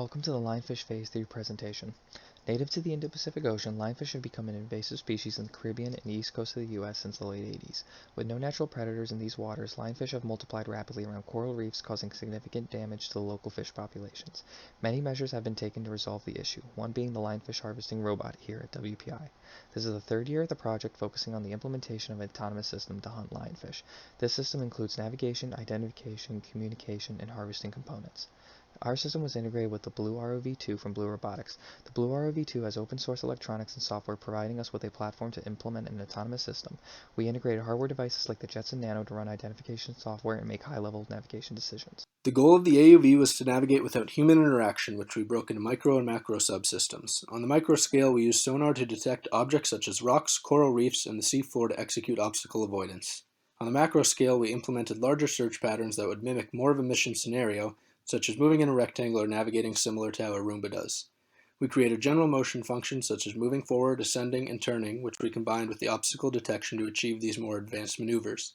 Welcome to the Lionfish Phase 3 presentation. Native to the Indo-Pacific Ocean, lionfish have become an invasive species in the Caribbean and east coast of the U.S. since the late 80s. With no natural predators in these waters, lionfish have multiplied rapidly around coral reefs, causing significant damage to the local fish populations. Many measures have been taken to resolve the issue, one being the lionfish harvesting robot here at WPI. This is the third year of the project, focusing on the implementation of an autonomous system to hunt lionfish. This system includes navigation, identification, communication, and harvesting components. Our system was integrated with the Blue ROV2 from Blue Robotics. The Blue ROV2 has open source electronics and software, providing us with a platform to implement an autonomous system. We integrated hardware devices like the Jetson Nano to run identification software and make high-level navigation decisions. The goal of the AUV was to navigate without human interaction, which we broke into micro and macro subsystems. On the micro scale, we used sonar to detect objects such as rocks, coral reefs, and the seafloor to execute obstacle avoidance. On the macro scale, we implemented larger search patterns that would mimic more of a mission scenario, such as moving in a rectangle or navigating similar to how a Roomba does. We created general motion functions such as moving forward, ascending, and turning, which we combined with the obstacle detection to achieve these more advanced maneuvers.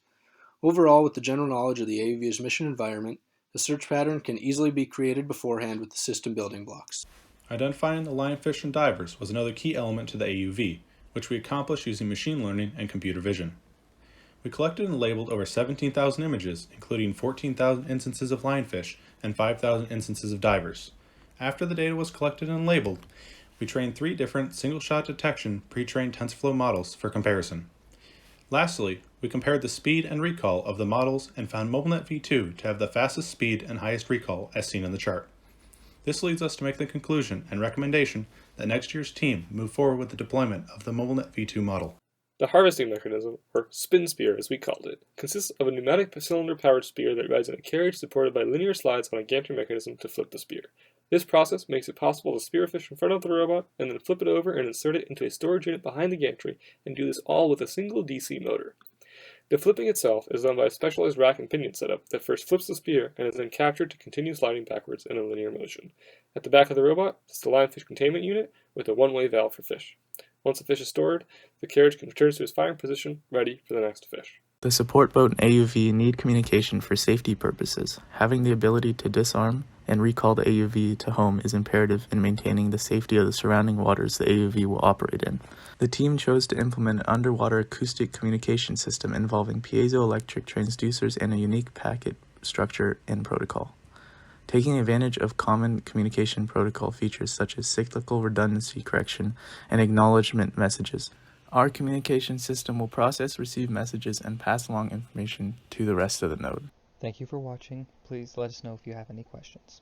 Overall, with the general knowledge of the AUV's mission environment, the search pattern can easily be created beforehand with the system building blocks. Identifying the lionfish and divers was another key element to the AUV, which we accomplished using machine learning and computer vision. We collected and labeled over 17,000 images, including 14,000 instances of lionfish and 5,000 instances of divers. After the data was collected and labeled, we trained 3 different single-shot detection pre-trained TensorFlow models for comparison. Lastly, we compared the speed and recall of the models and found MobileNet v2 to have the fastest speed and highest recall as seen in the chart. This leads us to make the conclusion and recommendation that next year's team move forward with the deployment of the MobileNet v2 model. The harvesting mechanism, or spin spear as we called it, consists of a pneumatic cylinder-powered spear that rides in a carriage supported by linear slides on a gantry mechanism to flip the spear. This process makes it possible to spear a fish in front of the robot and then flip it over and insert it into a storage unit behind the gantry, and do this all with a single DC motor. The flipping itself is done by a specialized rack and pinion setup that first flips the spear and is then captured to continue sliding backwards in a linear motion. At the back of the robot is the lionfish containment unit with a one-way valve for fish. Once the fish is stored, the carriage can return to its firing position, ready for the next fish. The support boat and AUV need communication for safety purposes. Having the ability to disarm and recall the AUV to home is imperative in maintaining the safety of the surrounding waters the AUV will operate in. The team chose to implement an underwater acoustic communication system involving piezoelectric transducers and a unique packet structure and protocol. Taking advantage of common communication protocol features such as cyclical redundancy correction and acknowledgement messages. Our communication system will process received messages and pass along information to the rest of the node. Thank you for watching. Please let us know if you have any questions.